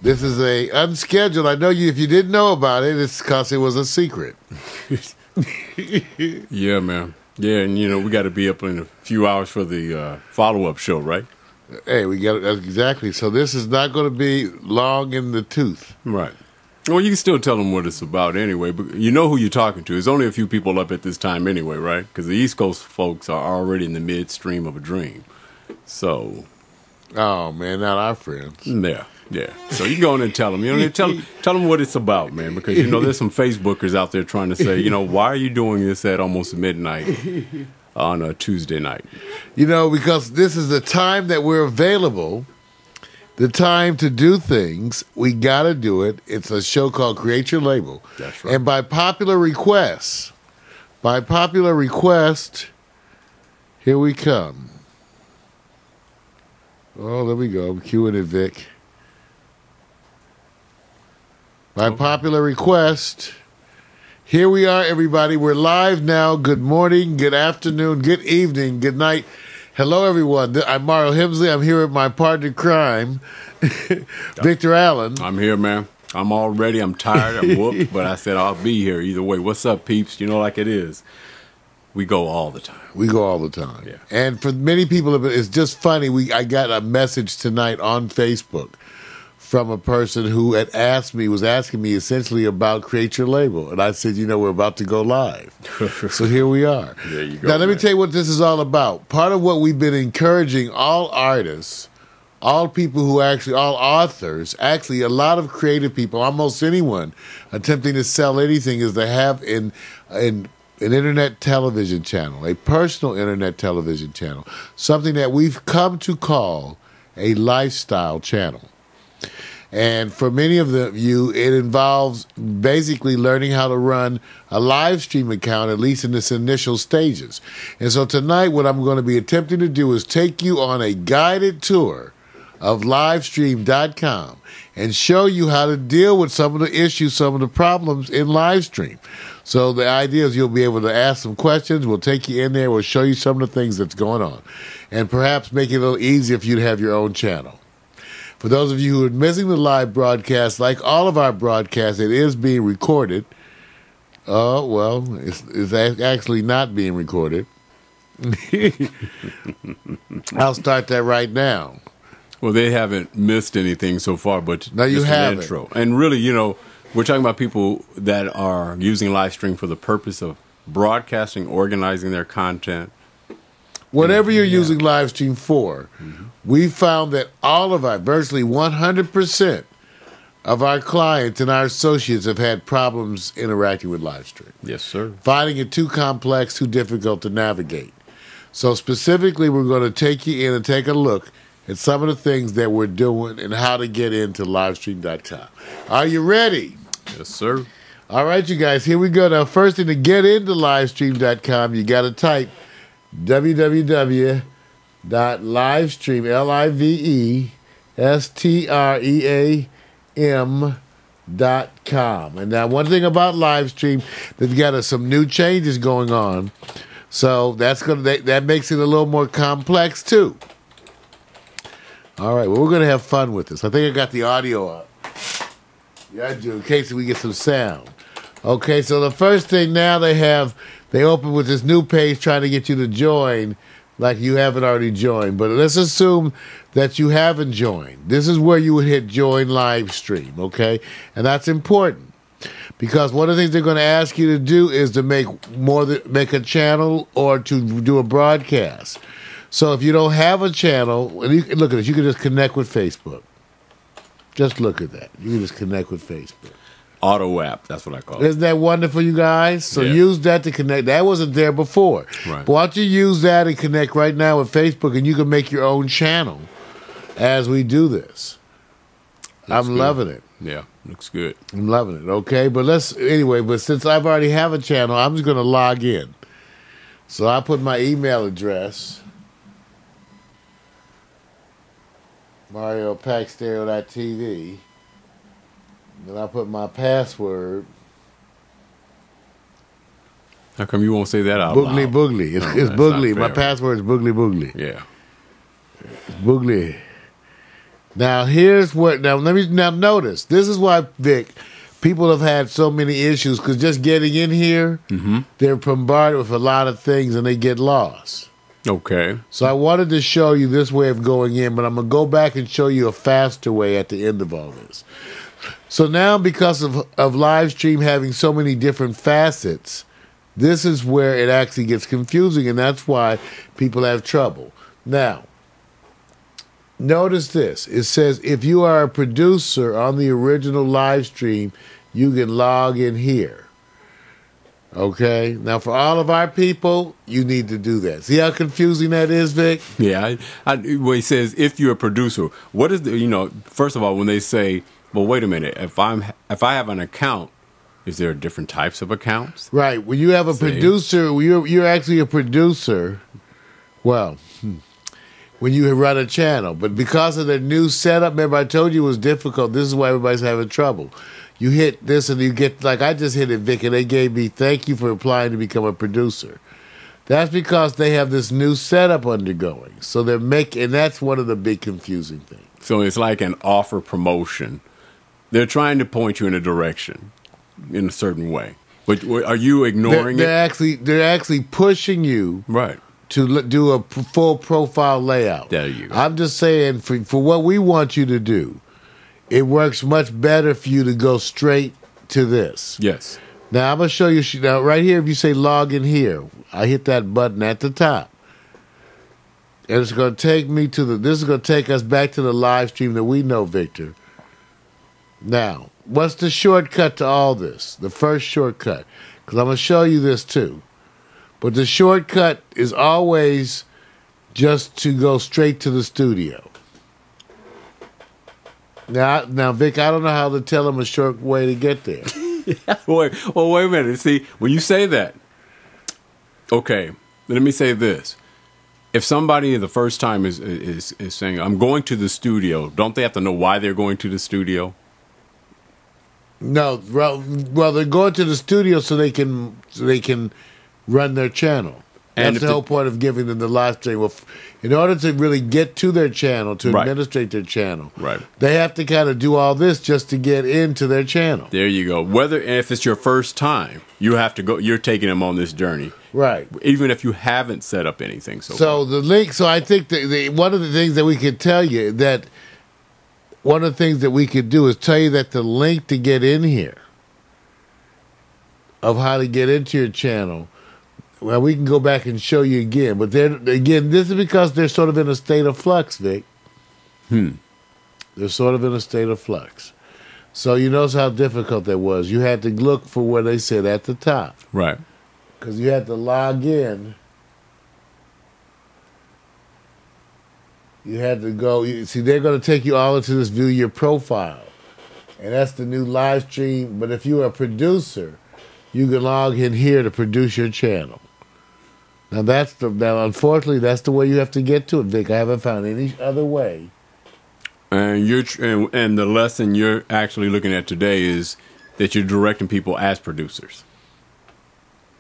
This is a unscheduled. I know you. If you didn't know about it, it's because it was a secret. Yeah, man. Yeah, and we got to be up in a few hours for the follow-up show, right? Hey, we got it exactly. So this is not going to be long in the tooth. Right. Well, you can still tell them what it's about anyway, but you know who you're talking to. There's only a few people up at this time anyway, right? Because the East Coast folks are already in the midstream of a dream. So. Oh, man, not our friends. Yeah. So you go in and tell them. Tell them what it's about, man, because, there's some Facebookers out there trying to say, why are you doing this at almost midnight on a Tuesday night? Because this is the time that we're available. The time to do things, we got to do it. It's a show called Create Your Label. That's right. And by popular request, here we come. Oh, there we go. I'm cueing it, Vic. By popular request, here we are, everybody. We're live now. Good morning, good afternoon, good evening, good night. Hello, everyone. I'm Mario Hemsley. I'm here with my partner in crime, Victor Allen. I'm here, man. I'm all ready. I'm tired. I'm whooped, but I said I'll be here either way. What's up, peeps? Like it is. We go all the time. Yeah. And for many people, it's just funny. I got a message tonight on Facebook from a person who was asking me essentially about Create Your Label. And I said, we're about to go live. So here we are. There you go. Now, let me tell you what this is all about. Part of what we've been encouraging all artists, all authors, actually a lot of creative people, almost anyone attempting to sell anything, is to have an internet television channel, a personal internet television channel, something that we've come to call a lifestyle channel. And for many of you, it involves basically learning how to run a live stream account, at least in its initial stages. And so tonight, what I'm going to be attempting to do is take you on a guided tour of Livestream.com and show you how to deal with some of the issues, some of the problems in Livestream. So the idea is you'll be able to ask some questions. We'll take you in there. We'll show you some of the things that's going on, and perhaps make it a little easier for you to have your own channel. For those of you who are missing the live broadcast, like all of our broadcasts, it is being recorded. Oh, well, it's actually not being recorded. I'll start that right now. Well, they haven't missed anything so far, but no, you haven't. Intro. And really, we're talking about people that are using Livestream for the purpose of broadcasting, organizing their content. Whatever you're using Livestream for, we found that virtually 100% of our clients and our associates have had problems interacting with Livestream. Yes, sir. Finding it too complex, too difficult to navigate. So specifically, we're going to take you in and take a look at some of the things that we're doing and how to get into Livestream.com. Are you ready? Yes, sir. All right, you guys, here we go. Now, first thing, to get into Livestream.com, you got to type www.livestream.com. And now, one thing about Livestream, they've got some new changes going on, so that makes it a little more complex too. All right, well, we're going to have fun with this. I think I got the audio up. Yeah, I do, in case we get some sound. Okay, so the first thing now they open with this new page trying to get you to join like you haven't already joined. But let's assume that you haven't joined. This is where you would hit join live stream, okay? And that's important because one of the things they're going to ask you to do is to make a channel or to do a broadcast. So if you don't have a channel, and look at this, you can just connect with Facebook. Just look at that. You can just connect with Facebook. Auto app, that's what I call it. Isn't that wonderful, you guys? So yeah. Use that to connect. That wasn't there before. Right. But why don't you use that and connect right now with Facebook, and you can make your own channel as we do this. I'm loving it. Yeah, looks good. I'm loving it, okay? But since I've already have a channel, I'm just going to log in. So I put my email address, MarioPackStereo.tv. Then I put my password. How come you won't say that out loud? Boogly. It's Boogly. My password is Boogly. Yeah. Boogly. Now here's what. Now notice. This is why, Vic, people have had so many issues because just getting in here, they're bombarded with a lot of things and they get lost. Okay. So I wanted to show you this way of going in, but I'm going to go back and show you a faster way at the end of all this. So now, because of Livestream having so many different facets, this is where it actually gets confusing, and that's why people have trouble. Now, notice this. It says if you are a producer on the original Livestream, you can log in here. Okay? Now, for all of our people, you need to do that. See how confusing that is, Vic? Yeah. Well, he says if you're a producer, what is the, first of all, when they say, well, wait a minute, if I have an account, is there different types of accounts? Right. When you have a producer, you're actually a producer. Well, when you run a channel. But because of the new setup, remember I told you it was difficult. This is why everybody's having trouble. You hit this and you get, like I just hit it, Vic, and they gave me, thank you for applying to become a producer. That's because they have this new setup undergoing. So they're and that's one of the big confusing things. So it's like an offer promotion. They're trying to point you in a direction in a certain way. But are you ignoring it? They're actually pushing you to do a full profile layout. There you go. I'm just saying, for what we want you to do, it works much better for you to go straight to this. Yes. Now, I'm going to show you. Now, right here, if you say log in here, I hit that button at the top. And it's going to take me to this is going to take us back to the live stream that we know, Victor. Now, what's the shortcut to all this? The first shortcut. Because I'm going to show you this too. But the shortcut is always just to go straight to the studio. Now, Vic, I don't know how to tell them a short way to get there. Wait a minute. See, when you say that, okay, let me say this. If somebody the first time is saying, I'm going to the studio, don't they have to know why they're going to the studio? No, well, they're going to the studio so they can run their channel. That's the whole point of giving them the live stream. Well, in order to really get to their channel, to administrate their channel, they have to kind of do all this just to get into their channel. There you go. If it's your first time, you have to go. You're taking them on this journey, right? Even if you haven't set up anything. So the link. So I think one of the things that we could tell you that one of the things that we could do is tell you that the link to get in here of how to get into your channel. Well, we can go back and show you again, but this is because they're sort of in a state of flux, Vic. They're sort of in a state of flux. So you notice how difficult that was. You had to look for where they said at the top. Right. Because you had to log in. You had to go. See, they're going to take you all into this view your profile. And that's the new live stream. But if you're a producer, you can log in here to produce your channel. Now, unfortunately, that's the way you have to get to it, Vic. I haven't found any other way. And the lesson you're actually looking at today is that you're directing people as producers.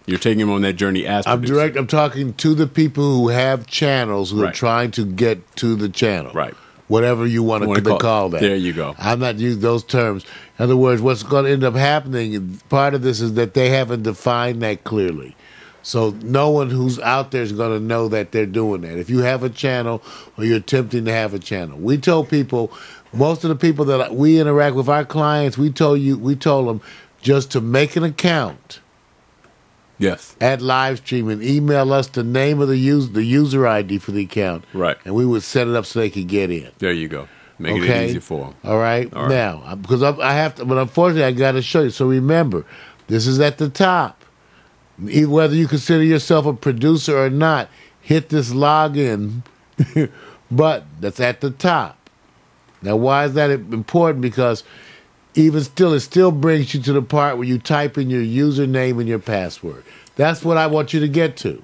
You're taking them on that journey as producers. I'm talking to the people who have channels who are trying to get to the channel. Right. Whatever you want to call that. There you go. I'm not using those terms. In other words, what's going to end up happening, part of this is that they haven't defined that clearly. So no one who's out there is going to know that they're doing that. If you have a channel or you're attempting to have a channel, we told people, most of the people that we interact with, our clients, we told them just to make an account. Yes. At Livestream and email us the name of the user ID for the account. Right. And we would set it up so they could get in. There you go. Make it easy for them. All right. Now, because I have to, but unfortunately, I got to show you. So remember, this is at the top. Whether you consider yourself a producer or not, hit this login button that's at the top. Now, why is that important? Because even still, it still brings you to the part where you type in your username and your password. That's what I want you to get to.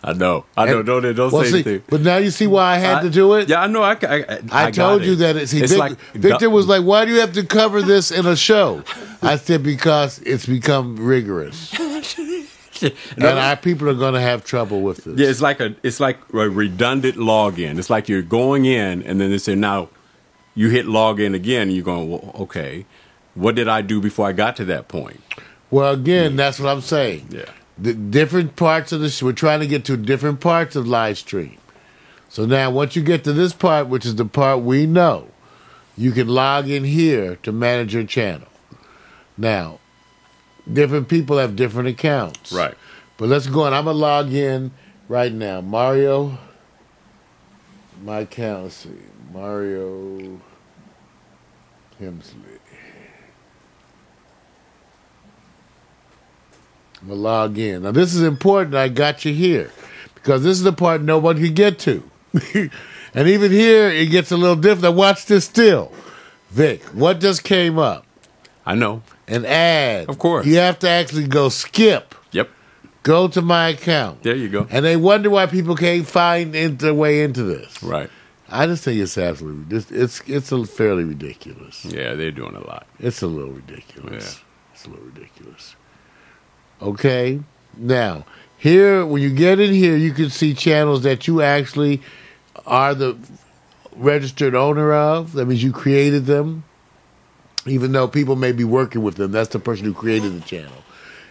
I know. Don't say anything. But now you see why I had to do it? Yeah, I know. I told you that. Victor was like, why do you have to cover this in a show? I said, because it's become rigorous. And our people are going to have trouble with this. Yeah, it's like a redundant login. It's like you're going in, and then they say, now, you hit log in again, and you're going, well, okay, what did I do before I got to that point? Well, again, that's what I'm saying. Yeah. The different parts of this, we're trying to get to different parts of Livestream. So now, once you get to this part, which is the part we know, you can log in here to manage your channel. Now, different people have different accounts. Right. But let's go on. I'm going to log in right now. Mario, my account, let's see. Mario Hemsley. I'm going to log in. Now, this is important. I got you here because this is the part nobody can get to. And even here, it gets a little different. Now, watch this still. Vic, what just came up? I know. An ad. Of course. You have to actually go skip. Yep. Go to my account. There you go. And they wonder why people can't find their way into this. Right. I just think it's absolutely, it's fairly ridiculous. Yeah, they're doing a lot. It's a little ridiculous. Yeah. It's a little ridiculous. Okay. Now, here, when you get in here, you can see channels that you actually are the registered owner of. That means you created them. Even though people may be working with them, that's the person who created the channel.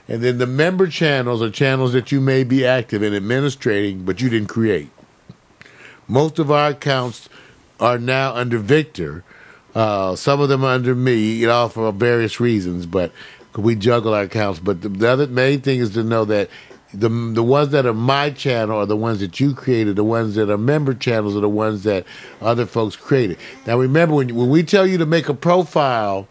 And then the member channels are channels that you may be active in administrating, but you didn't create. Most of our accounts are now under Victor. Some of them are under me, for various reasons, but we juggle our accounts. But the other main thing is to know that the ones that are my channel are the ones that you created. The ones that are member channels are the ones that other folks created. Now, remember, when we tell you to make a profile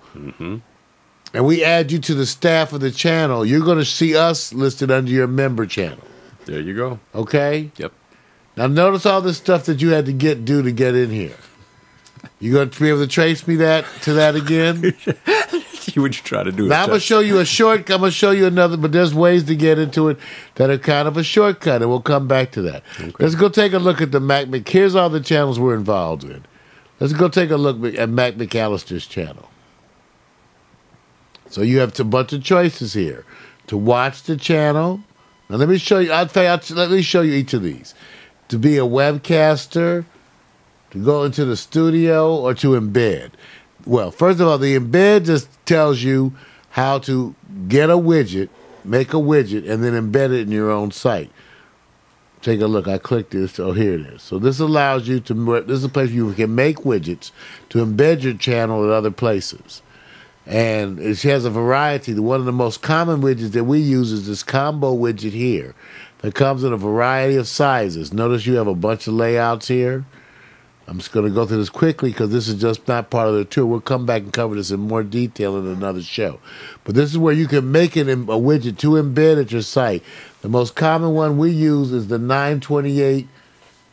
and we add you to the staff of the channel, you're going to see us listed under your member channel. There you go. Okay? Yep. Now, notice all the stuff that you had to do to get in here. You going to be able to trace me to that again? What you try to do? Now I'm gonna show you I'm gonna show you another, but there's ways to get into it that are kind of a shortcut, and we'll come back to that. Okay. Let's go take a look at the Mac. Here's all the channels we're involved in. Let's go take a look at Mac McAllister's channel. So you have a bunch of choices here to watch the channel. Now let me show you. Let me show you each of these. To be a webcaster, to go into the studio, or to embed. Well, first of all, the embed just tells you how to get a widget, make a widget, and then embed it in your own site. Take a look. I clicked this. Oh, here it is. So this allows you to, this is a place you can make widgets to embed your channel at other places. And it has a variety. One of the most common widgets that we use is this combo widget here that comes in a variety of sizes. Notice you have a bunch of layouts here. I'm just going to go through this quickly because this is just not part of the tour. We'll come back and cover this in more detail in another show. But this is where you can make it a widget to embed at your site. The most common one we use is the 928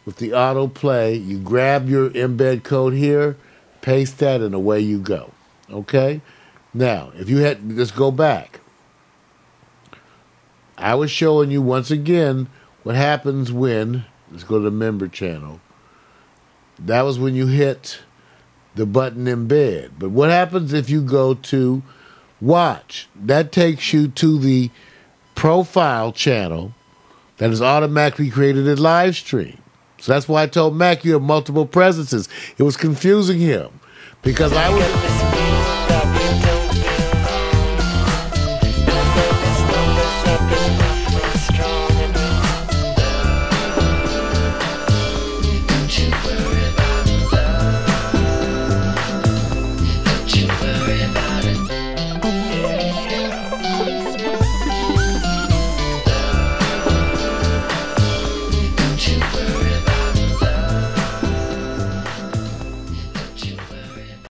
with the autoplay. You grab your embed code here, paste that, and away you go. Okay? Now, if you had, let's go back. I was showing you once again what happens when, let's go to the member channel. That was when you hit the button embed. But what happens if you go to watch? That takes you to the profile channel that is automatically created at Livestream. So that's why I told Mac you have multiple presences. It was confusing him because I was...